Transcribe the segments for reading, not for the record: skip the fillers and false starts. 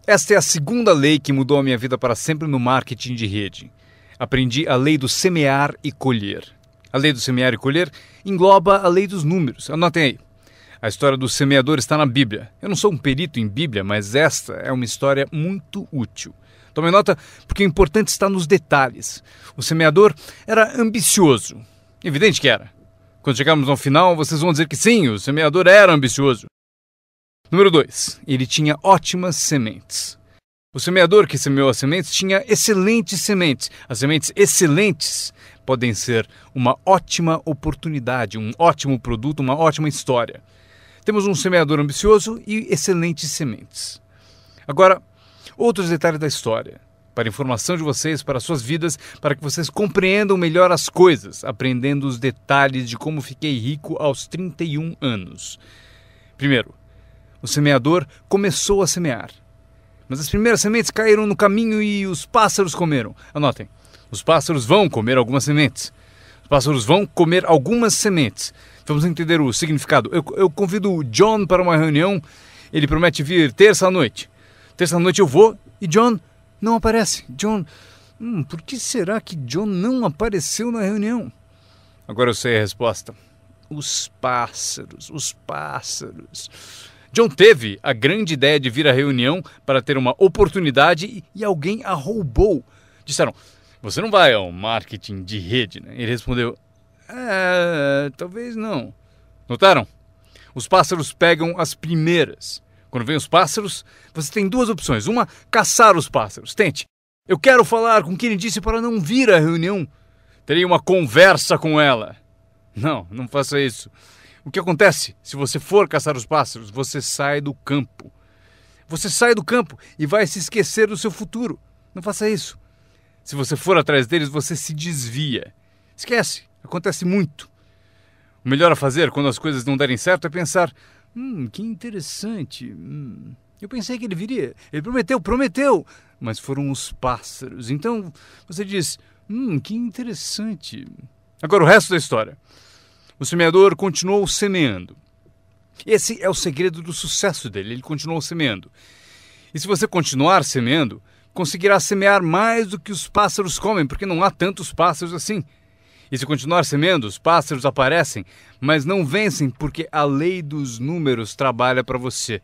Esta é a segunda lei que mudou a minha vida para sempre no marketing de rede. Aprendi a lei do semear e colher. A lei do semear e colher engloba a lei dos números. Anotem aí. A história do semeador está na Bíblia. Eu não sou um perito em Bíblia, mas esta é uma história muito útil. Tome nota, porque o importante está nos detalhes. O semeador era ambicioso. Evidente que era. Quando chegarmos ao final, vocês vão dizer que sim, o semeador era ambicioso. Número 2. Ele tinha ótimas sementes. O semeador que semeou as sementes tinha excelentes sementes. As sementes excelentes podem ser uma ótima oportunidade, um ótimo produto, uma ótima história. Temos um semeador ambicioso e excelentes sementes. Agora, outros detalhes da história. Para a informação de vocês, para suas vidas, para que vocês compreendam melhor as coisas, aprendendo os detalhes de como fiquei rico aos 31 anos. Primeiro, o semeador começou a semear. Mas as primeiras sementes caíram no caminho e os pássaros comeram. Anotem, os pássaros vão comer algumas sementes. Os pássaros vão comer algumas sementes. Vamos entender o significado. Eu convido o John para uma reunião. Ele promete vir terça à noite. Terça à noite eu vou e John não aparece. John, por que será que John não apareceu na reunião? Agora eu sei a resposta. Os pássaros. John teve a grande ideia de vir à reunião para ter uma oportunidade e alguém a roubou. Disseram, você não vai ao marketing de rede, né? Ele respondeu, talvez não. Notaram? Os pássaros pegam as primeiras. Quando vem os pássaros, você tem duas opções. Uma, caçar os pássaros. Tente. Eu quero falar com quem ele disse para não vir à reunião. Terei uma conversa com ela. Não faça isso. O que acontece? Se você for caçar os pássaros, você sai do campo. Você sai do campo e vai se esquecer do seu futuro. Não faça isso. Se você for atrás deles, você se desvia. Esquece. Acontece muito. O melhor a fazer quando as coisas não derem certo é pensar, que interessante. Eu pensei que ele viria. Ele prometeu. Mas foram os pássaros. Então você diz, que interessante. Agora o resto da história. O semeador continuou semeando. Esse é o segredo do sucesso dele. Ele continuou semeando. E se você continuar semeando, conseguirá semear mais do que os pássaros comem, porque não há tantos pássaros assim. E se continuar semeando, os pássaros aparecem, mas não vencem porque a lei dos números trabalha para você.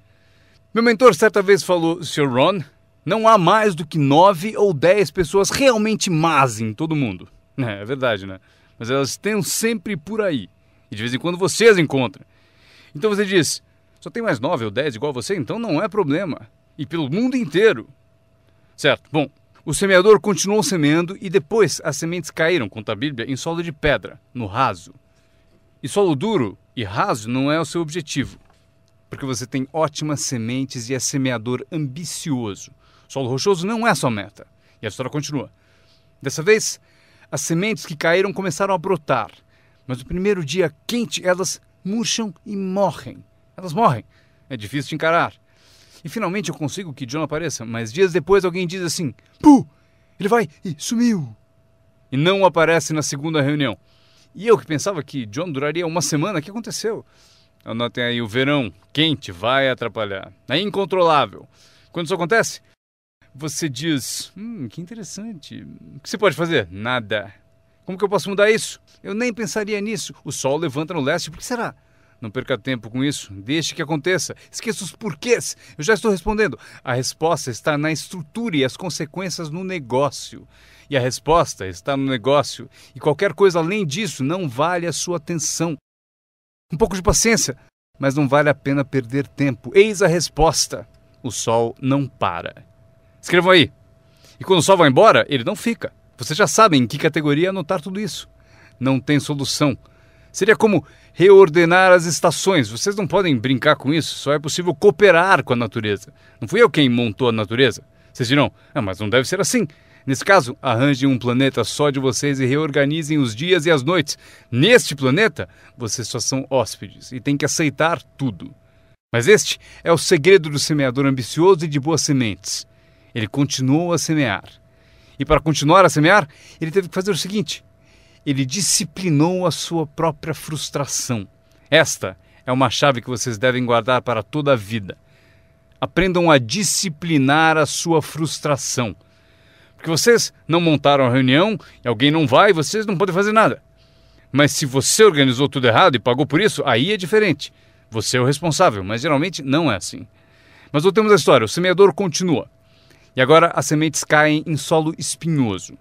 Meu mentor certa vez falou, Sr. Ron, não há mais do que 9 ou 10 pessoas realmente más em todo mundo. É verdade, né? Mas elas estão sempre por aí. E de vez em quando você as encontra. Então você diz, só tem mais 9 ou 10 igual você, então não é problema. E pelo mundo inteiro. Certo, bom, o semeador continuou semeando e depois as sementes caíram, conta a Bíblia, em solo de pedra, no raso. E solo duro e raso não é o seu objetivo. Porque você tem ótimas sementes e é semeador ambicioso. Solo rochoso não é sua meta. E a história continua. Dessa vez, as sementes que caíram começaram a brotar. Mas no primeiro dia quente, elas murcham e morrem. Elas morrem. É difícil de encarar. E finalmente eu consigo que John apareça, mas dias depois alguém diz assim, ele vai e sumiu. E não aparece na segunda reunião. E eu que pensava que John duraria uma semana, o que aconteceu? Anotem aí, o verão quente vai atrapalhar. É incontrolável. Quando isso acontece, você diz, que interessante. O que você pode fazer? Nada. Como que eu posso mudar isso? Eu nem pensaria nisso. O sol levanta no leste, por que será? Não perca tempo com isso. Deixe que aconteça. Esqueça os porquês. Eu já estou respondendo. A resposta está na estrutura e as consequências no negócio. E a resposta está no negócio. E qualquer coisa além disso não vale a sua atenção. Um pouco de paciência, mas não vale a pena perder tempo. Eis a resposta. O sol não para. Escrevam aí. E quando o sol vai embora, ele não fica. Vocês já sabem em que categoria anotar tudo isso. Não tem solução. Seria como reordenar as estações. Vocês não podem brincar com isso. Só é possível cooperar com a natureza. Não fui eu quem montou a natureza. Vocês dirão, mas não deve ser assim. Nesse caso, arranjem um planeta só de vocês e reorganizem os dias e as noites. Neste planeta, vocês só são hóspedes e têm que aceitar tudo. Mas este é o segredo do semeador ambicioso e de boas sementes. Ele continuou a semear. E para continuar a semear, ele teve que fazer o seguinte. Ele disciplinou a sua própria frustração. Esta é uma chave que vocês devem guardar para toda a vida. Aprendam a disciplinar a sua frustração. Porque vocês não montaram a reunião e alguém não vai, vocês não podem fazer nada. Mas se você organizou tudo errado e pagou por isso, aí é diferente. Você é o responsável, mas geralmente não é assim. Mas voltemos à história. O semeador continua. E agora as sementes caem em solo espinhoso.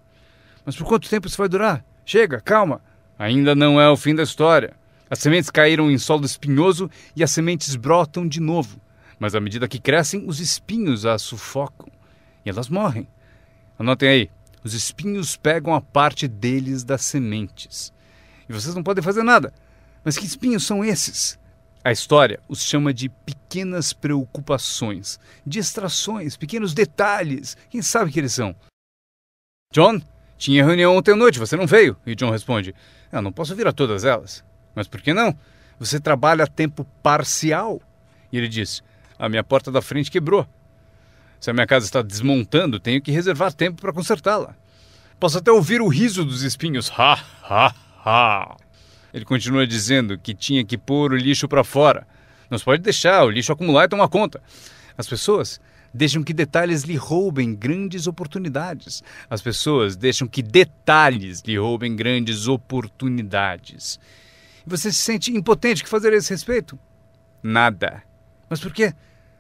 Mas por quanto tempo isso vai durar? Chega, calma. Ainda não é o fim da história. As sementes caíram em solo espinhoso e as sementes brotam de novo. Mas à medida que crescem, os espinhos as sufocam. E elas morrem. Anotem aí. Os espinhos pegam a parte deles das sementes. E vocês não podem fazer nada. Mas que espinhos são esses? A história os chama de pequenas preocupações, distrações, pequenos detalhes. Quem sabe que eles são? John, tinha reunião ontem à noite, você não veio? E John responde, não posso vir a todas elas. Mas por que não? Você trabalha a tempo parcial. E ele diz, a minha porta da frente quebrou. Se a minha casa está desmontando, tenho que reservar tempo para consertá-la. Posso até ouvir o riso dos espinhos. Ha, ha, ha. Ele continua dizendo que tinha que pôr o lixo para fora. Não se pode deixar o lixo acumular e tomar conta. As pessoas deixam que detalhes lhe roubem grandes oportunidades. As pessoas deixam que detalhes lhe roubem grandes oportunidades. E você se sente impotente. O que fazer a esse respeito? Nada. Mas por quê?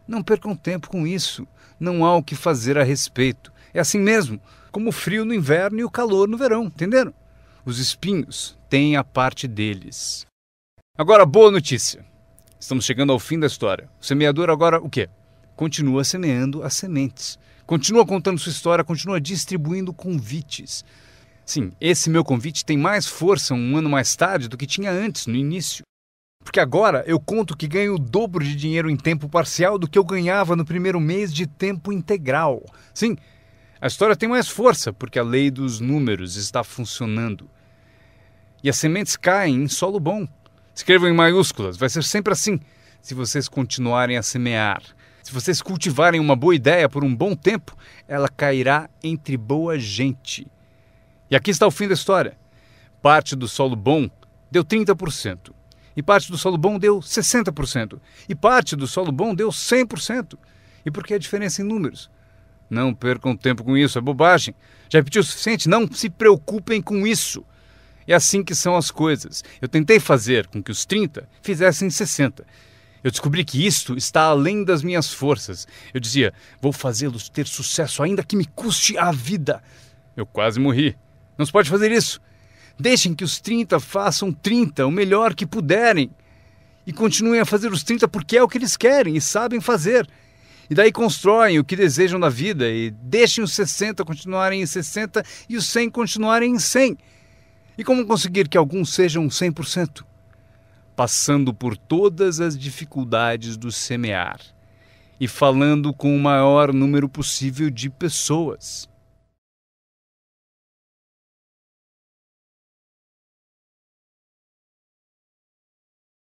Não percam tempo com isso. Não há o que fazer a respeito. É assim mesmo, como o frio no inverno e o calor no verão, entenderam? Os espinhos têm a parte deles. Agora, boa notícia. Estamos chegando ao fim da história. O semeador agora o quê? Continua semeando as sementes. Continua contando sua história, continua distribuindo convites. Sim, esse meu convite tem mais força um ano mais tarde do que tinha antes, no início. Porque agora eu conto que ganho o dobro de dinheiro em tempo parcial do que eu ganhava no primeiro mês de tempo integral. Sim, a história tem mais força porque a lei dos números está funcionando. E as sementes caem em solo bom. Escrevam em maiúsculas, vai ser sempre assim. Se vocês continuarem a semear, se vocês cultivarem uma boa ideia por um bom tempo, ela cairá entre boa gente. E aqui está o fim da história. Parte do solo bom deu 30%. E parte do solo bom deu 60%. E parte do solo bom deu 100%. E por que a diferença em números? Não percam tempo com isso, é bobagem. Já repetiu o suficiente? Não se preocupem com isso. É assim que são as coisas. Eu tentei fazer com que os 30 fizessem 60. Eu descobri que isto está além das minhas forças. Eu dizia, vou fazê-los ter sucesso ainda que me custe a vida. Eu quase morri. Não se pode fazer isso. Deixem que os 30 façam 30, o melhor que puderem. E continuem a fazer os 30 porque é o que eles querem e sabem fazer. E daí constroem o que desejam da vida e deixem os 60 continuarem em 60 e os 100 continuarem em 100. E como conseguir que alguns sejam 100%? Passando por todas as dificuldades do semear e falando com o maior número possível de pessoas.